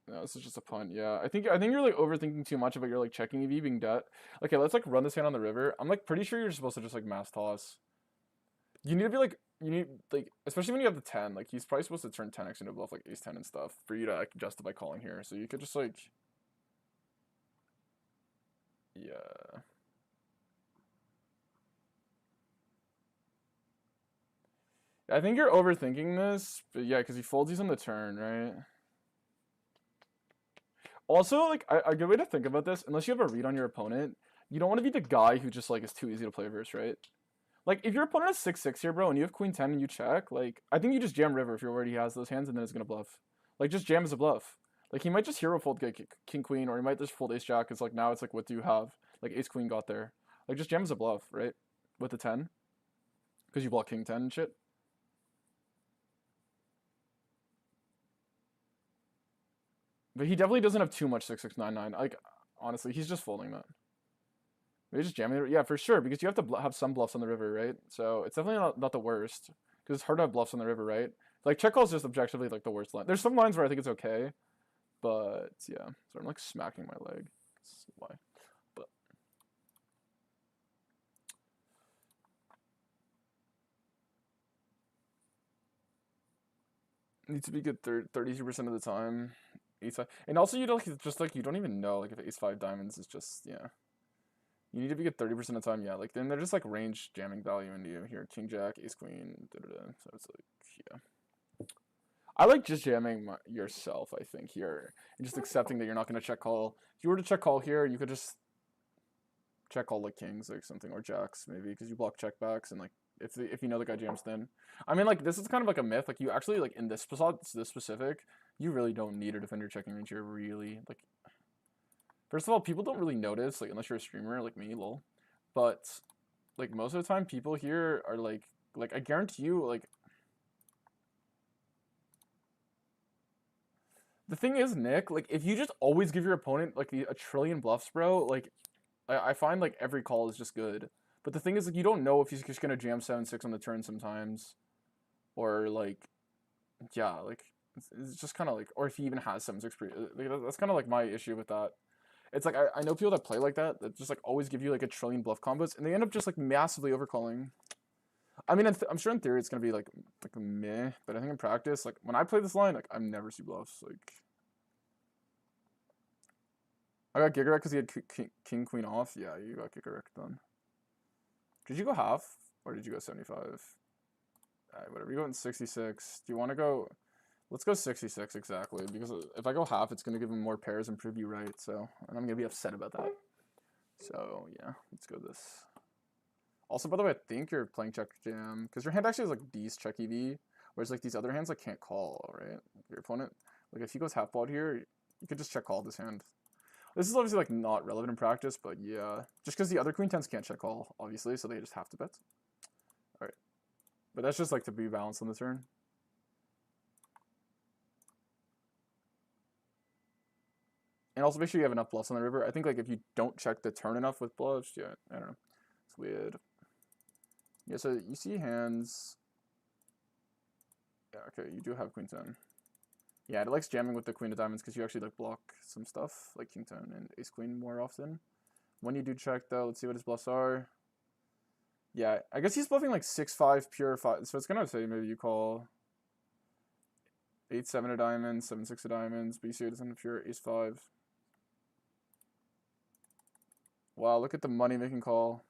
No, this is just a punt. Yeah, I think you're like overthinking too much about your like checking EV being debt. Okay, let's like run this hand on the river. I'm like pretty sure you're supposed to just like mass toss. You need to be like especially when you have the 10. Like he's probably supposed to turn 10x into bluff like ace 10 and stuff for you to like, justify calling here. So you could just like, yeah. I think you're overthinking this, but yeah, because he folds these on the turn, right? Also, like, a good way to think about this, unless you have a read on your opponent, you don't want to be the guy who just, like, is too easy to play versus, right? Like, if your opponent has 6-6 here, bro, and you have queen 10 and you check, like, I think you just jam river if he already has those hands, and then it's gonna bluff. Like, just jam as a bluff. Like, he might just hero fold get king queen, or he might just fold ace jack, because, like, now it's, like, what do you have? Like, ace queen got there. Like, just jam as a bluff, right? With the 10. Because you block king 10 and shit. But he definitely doesn't have too much 6-6-9-9. Like, honestly, he's just folding that. Maybe just jamming it. Yeah, for sure, because you have to have some bluffs on the river, right? So it's definitely not the worst. Because it's hard to have bluffs on the river, right? Like, check call is just objectively, like, the worst line. There's some lines where I think it's okay. But, yeah. So I'm, like, smacking my leg. That's why. But. Needs to be good 32% of the time. Ace-5. And also, you don't, just, like, you don't even know, like, if ace-5 diamonds is just, yeah. You need to be good 30% of the time, yeah. Like, then they're just, like, range jamming value into you. Here, king, jack, ace, queen, da-da-da. So it's, like, yeah. I like just jamming yourself, I think, here. And just accepting that you're not going to check call. If you were to check call here, you could just check call, like, kings, like, something, or jacks, maybe, because you block checkbacks, and, like, if you know the guy jams thin. I mean, like, this is kind of like a myth. Like, you actually, like, in this specific, you really don't need to defend your checking range here, really. Like, first of all, people don't really notice, like, unless you're a streamer, like me, lol. But, like, most of the time, people here are, like, I guarantee you, like, the thing is, Nick, like, if you just always give your opponent, like, a trillion bluffs, bro, like, I find, like, every call is just good. But the thing is, like, you don't know if he's just gonna jam 7-6 on the turn sometimes. Or, like, yeah, like, it's just kind of, like, or if he even has 7-6 that's kind of, like, my issue with that. It's like, I know people that play like that just, like, always give you, like, a trillion bluff combos, and they end up just, like, massively overcalling. I mean, I'm sure in theory it's gonna be, like meh, but I think in practice, like, when I play this line, like, I never see bluffs, like... I got Gigaret because he had king, queen off. Yeah, you got Gigaret then. Did you go half, or did you go 75? Alright, whatever, you go in 66. Do you want to go... Let's go 66 exactly, because if I go half, it's going to give him more pairs and prove you right, so... And I'm going to be upset about that. So, yeah, let's go this. Also, by the way, I think you're playing check jam, because your hand actually has, like, D's check EV, whereas, like, these other hands, like, can't call, right? Your opponent, like, if he goes half pot here, you could just check call this hand. This is obviously, like, not relevant in practice, but yeah. Just because the other queen 10s can't check call, obviously, so they just have to bet. Alright. But that's just, like, to be balanced on the turn. And also make sure you have enough bluffs on the river. I think, like, if you don't check the turn enough with bluffs, yeah, I don't know. It's weird. Yeah, so you see hands... Yeah, okay, you do have queen 10. Yeah, it likes jamming with the queen of diamonds because you actually, like, block some stuff, like king 10 and ace queen more often. When you do check, though, let's see what his bluffs are. Yeah, I guess he's bluffing, like, 6-5 pure 5, so it's gonna say maybe you call 8-7 of diamonds, 7-6 of diamonds, but you see it doesn't have pure ace 5. Wow, look at the money-making call.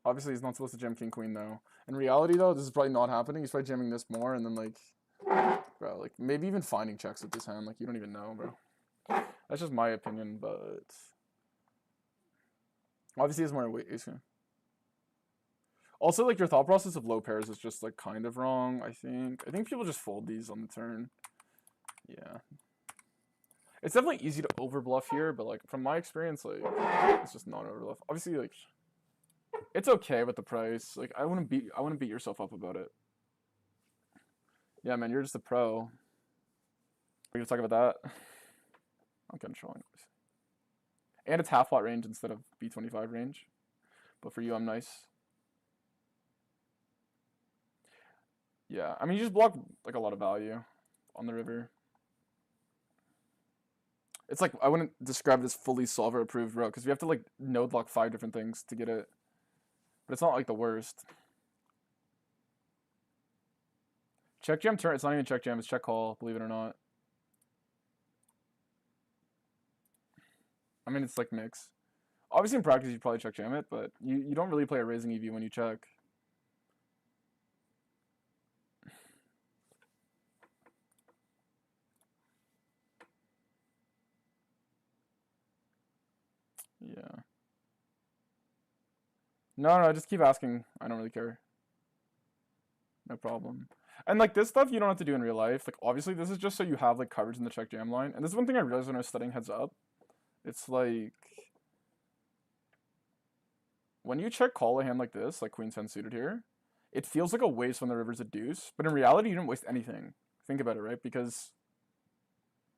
Obviously, he's not supposed to jam king queen though. In reality, though, this is probably not happening. He's probably jamming this more, and then like, bro, like maybe even finding checks with this hand. Like you don't even know, bro. That's just my opinion, but obviously, it's more weight. Also, like your thought process of low pairs is just like kind of wrong. I think people just fold these on the turn. Yeah, it's definitely easy to overbluff here, but like from my experience, like it's just not overbluff. Obviously, like it's okay with the price. Like I wouldn't beat yourself up about it. Yeah, man, you're just a pro. We gonna talk about that. I'm controlling. And it's half pot range instead of B25 range. But for you, I'm nice. Yeah, I mean, you just block like a lot of value on the river. It's like, I wouldn't describe it as fully solver approved, bro, because we have to like node lock 5 different things to get it. But it's not like the worst. Check jam turn, it's not even check jam, it's check call, believe it or not. I mean, it's like mix. Obviously in practice you'd probably check jam it, but you don't really play a raising EV when you check. Yeah. No, just keep asking. I don't really care. No problem. And like this stuff you don't have to do in real life. Like obviously this is just so you have like coverage in the check jam line. And this is one thing I realized when I was studying heads up. It's like when you check call a hand like this, like queen 10 suited here, it feels like a waste when the river's a deuce. But in reality, you didn't waste anything. Think about it, right? Because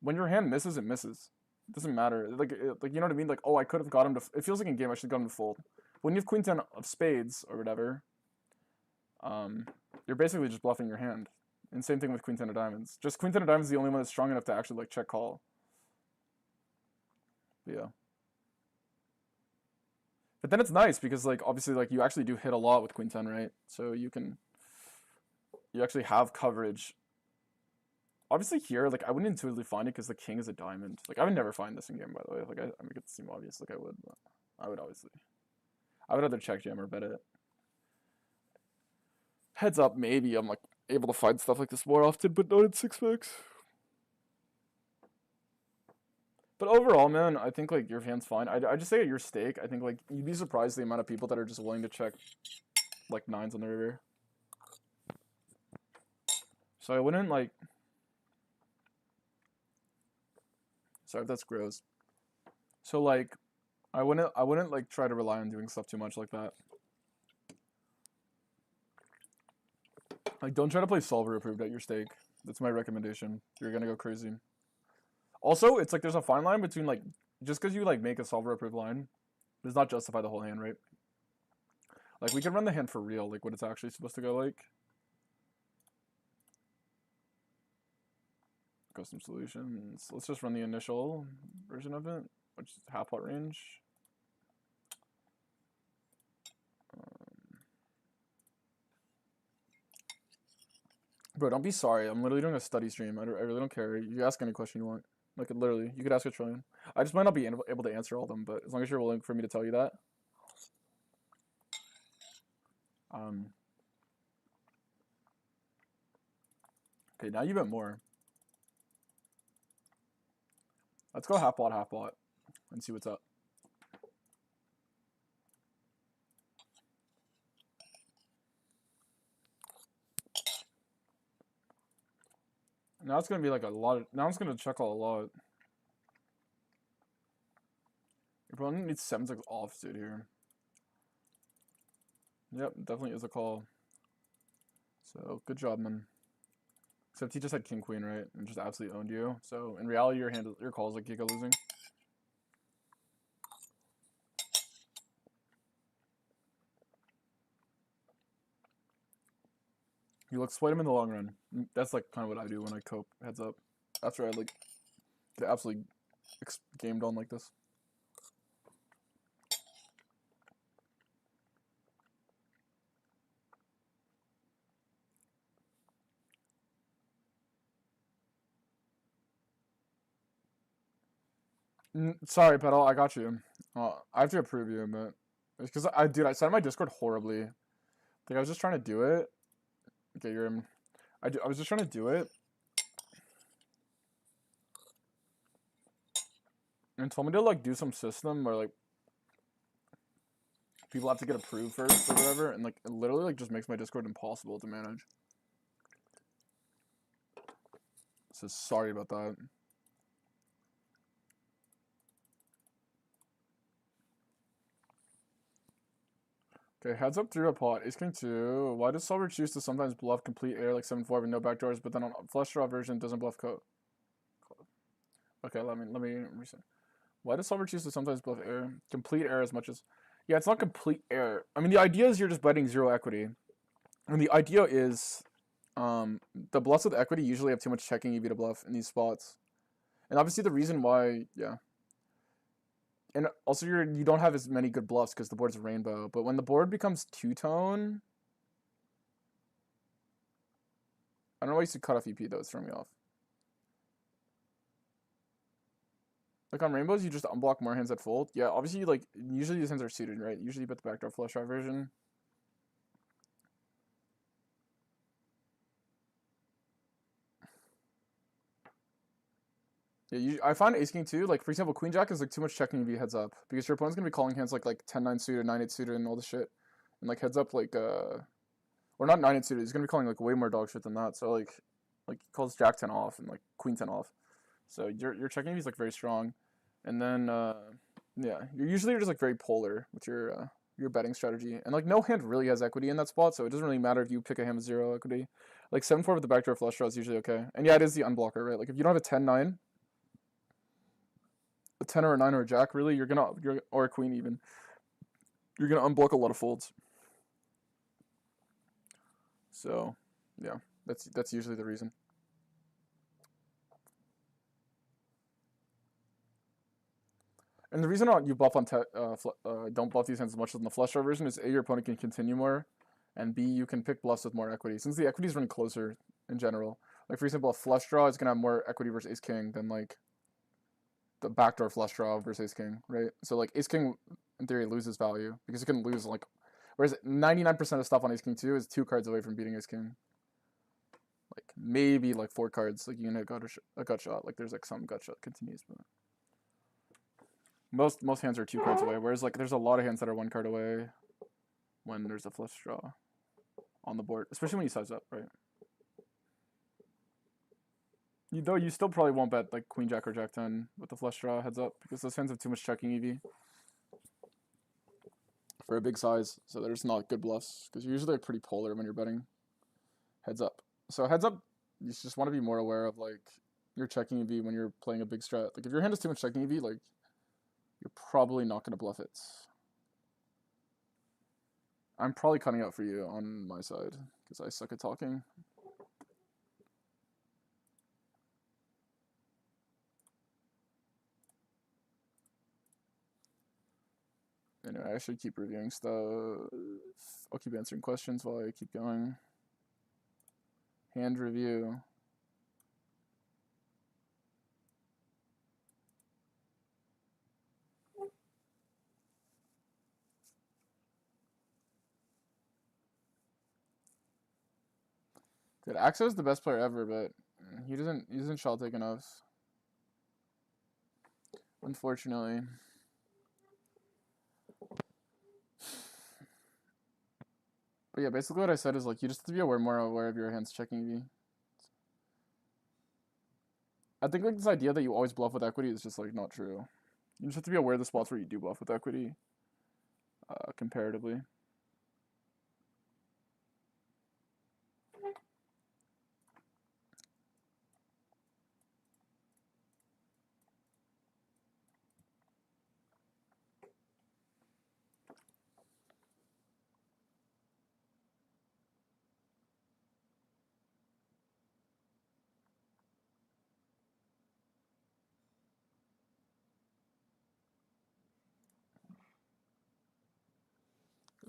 when your hand misses, it misses. It doesn't matter. Like you know what I mean? Like, oh, I could have got him to. It feels like in game I should have got him to fold. When you have queen 10 of spades or whatever, you're basically just bluffing your hand. And same thing with queen 10 of diamonds. Just queen 10 of diamonds is the only one that's strong enough to actually like check call. But yeah. But then it's nice because like obviously like you actually do hit a lot with queen 10, right? So you actually have coverage. Obviously here, like I wouldn't intuitively find it because the king is a diamond. Like I would never find this in game, by the way. Like I make it seem obvious, like I would, but I would obviously. I would either check jam or bet it. Heads up, maybe I'm like able to find stuff like this more often, but not in 6x. But overall, man, I think like your hand's fine. I just say at your stake, I think like you'd be surprised the amount of people that are just willing to check like 9s on the river. So I wouldn't like. Sorry if that's gross. So like, I wouldn't like try to rely on doing stuff too much like that. Like, don't try to play solver approved at your stake. That's my recommendation. You're gonna go crazy. Also, it's like there's a fine line between like just because you like make a solver approved line does not justify the whole hand, right? Like we can run the hand for real, like what it's actually supposed to go like. Custom solutions. Let's just run the initial version of it, which is half pot range. Bro, don't be sorry. I'm literally doing a study stream. I really don't care. You can ask any question you want. Like literally, you could ask a trillion. I just might not be able to answer all of them, but as long as you're willing for me to tell you that. Okay, now you bet more. Let's go half pot, and see what's up. Now it's gonna be like a lot of. Now it's gonna check all a lot. Your opponent needs 7-6 offsuit here. Yep, definitely is a call. So good job, man. Except he just had king queen, right, and just absolutely owned you. So in reality, your call is like giga losing. You like sweat him in the long run. That's like kind of what I do when I cope heads up. After I like get absolutely gamed on like this. Sorry, Pedal, I got you. I have to approve you, but it's because I set my Discord horribly. Like I was just trying to do it. Okay, you're in. I was just trying to do it, and told me to like do some system where like people have to get approved first or whatever, and like it literally like just makes my Discord impossible to manage. So sorry about that. Okay, heads up through a pot. Ace King 2. Why does solver choose to sometimes bluff complete air like 7-4 with no backdoors, but then on flush draw version doesn't bluff code? Okay, let me reset. Why does solver choose to sometimes bluff air? Complete air as much as... Yeah, it's not complete air. I mean, the idea is you're just betting 0 equity. And the idea is the bluffs with equity usually have too much checking EV to bluff in these spots. And obviously the reason why, yeah. And also you don't have as many good bluffs because the board's a rainbow. But when the board becomes two-tone... I don't know why you used to cut off EP though, it's throwing me off. Like on rainbows, you just unblock more hands that fold. Yeah, obviously, like, usually these hands are suited, right? Usually you bet the backdoor flush draw version. Yeah, I find ace king too. Like, for example, queen jack is like too much checking EV heads up because your opponent's gonna be calling hands like 10-9 suited, 9-8 suited, and all this shit, and like heads up like or not 9-8 suited. He's gonna be calling like way more dog shit than that. So like he calls jack 10 off and like queen 10 off. So your checking EV is like very strong, and then yeah, you're just like very polar with your betting strategy, and like no hand really has equity in that spot, so it doesn't really matter if you pick a hand with 0 equity. Like 7-4 with the backdoor flush draw is usually okay, and yeah, it is the unblocker, right? Like if you don't have a 10-9. A 10 or a 9 or a jack, really, or a queen even, you're gonna unblock a lot of folds. So, yeah, that's usually the reason. And the reason you buff on don't buff these hands as much as in the flush draw version is A, your opponent can continue more, and B, you can pick bluffs with more equity. Since the equities run closer in general, like for example, a flush draw is gonna have more equity versus ace king than like the backdoor flush draw versus ace king, right? So like ace king in theory loses value because you can lose like, whereas 99% of stuff on ace king 2 is 2 cards away from beating ace king. Like maybe like 4 cards, like you can hit a gut shot. Like there's like some gut shot continues, but most hands are 2 cards away. Whereas like there's a lot of hands that are 1 card away when there's a flush draw on the board, especially when you size up, right? You still probably won't bet like queen jack or jack 10 with the flush draw heads up because those hands have too much checking EV for a big size, so there's not good bluffs because you're usually pretty polar when you're betting heads up. So heads up, you just want to be more aware of like your checking EV when you're playing a big strat. Like if your hand has too much checking EV, like you're probably not going to bluff it. I'm probably cutting out for you on my side because I suck at talking. Anyway, I should keep reviewing stuff. I'll keep answering questions while I keep going. Hand review. Dude, Axo is the best player ever, but he doesn't shot take enough. Unfortunately. But yeah, basically what I said is like you just have to be more aware of your hands checking EV. I think like this idea that you always bluff with equity is just like not true. You just have to be aware of the spots where you do bluff with equity, comparatively.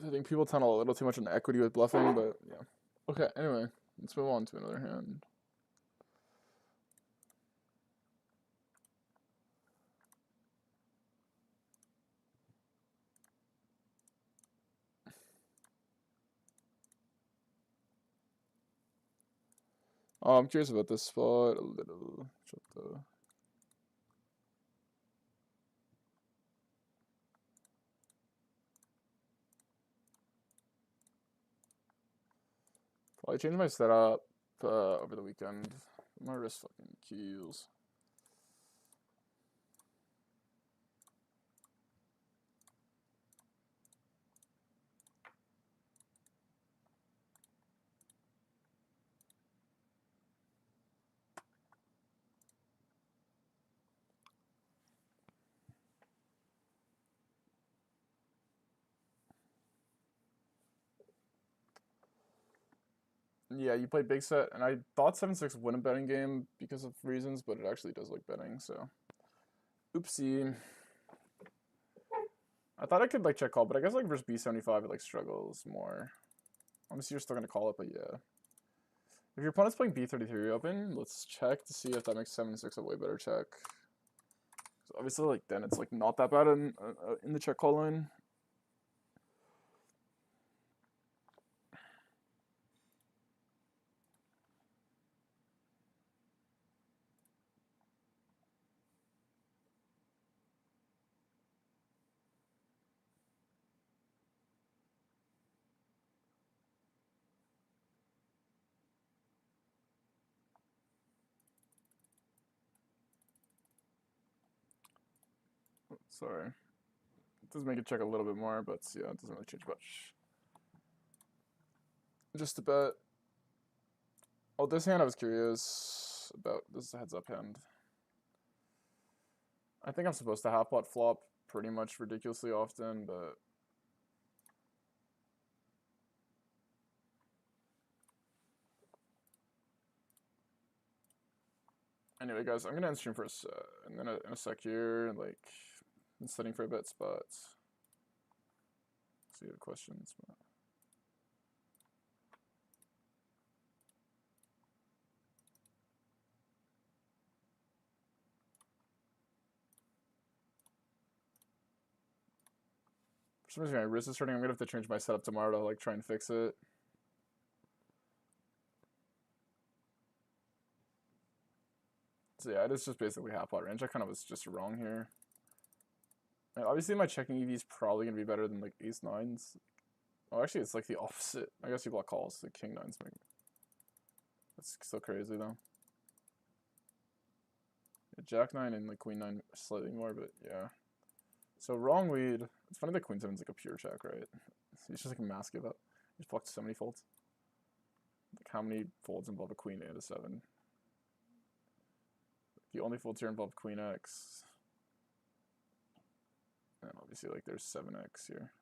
I think people tunnel a little too much on equity with bluffing, but yeah. Okay, anyway, let's move on to another hand. Oh, I'm curious about this spot a little. Shut the... Probably changed my setup over the weekend. My wrist fucking keels. Yeah, you play big set, and I thought 7-6 wouldn't betting game because of reasons, but it actually does like betting, so. Oopsie. I thought I could like check call, but I guess like versus B75 it like struggles more. Obviously you're still gonna call it, but yeah. If your opponent's playing B33 open, let's check to see if that makes 7-6 a way better check. So obviously like then it's like not that bad in the check call line. Sorry. It does make it check a little bit more, but yeah, it doesn't really change much. Just a bet. Oh, this hand I was curious about. This is a heads up hand. I think I'm supposed to half pot flop pretty much ridiculously often, but anyway, guys, I'm gonna end stream for and then in a sec here, like, I'm studying for a bet spots. See your questions. But... For some reason, my wrist is hurting. I'm gonna have to change my setup tomorrow to like try and fix it. So yeah, it is just basically half pot range. I kind of was just wrong here. And obviously, my checking EV is probably gonna be better than like ace nines. Oh, actually, it's like the opposite. I guess you block calls. The king nines make. That's still crazy though. Yeah, jack nine and like queen nine slightly more, but yeah. So wrong lead. It's funny that queen seven's like a pure check, right? He's just like a mass give up. He's blocked so many folds. Like how many folds involve a queen and a seven? The only folds here involve queen x. And obviously like there's 7x here.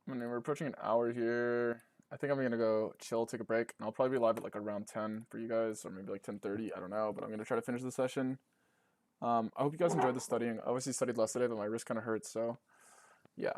I mean, we're approaching an hour here. I think I'm gonna go chill, take a break, and I'll probably be live at like around 10 for you guys, or maybe like 10:30. I don't know, but I'm gonna try to finish the session. I hope you guys enjoyed the studying. I obviously studied less today, but my wrist kind of hurts, so yeah.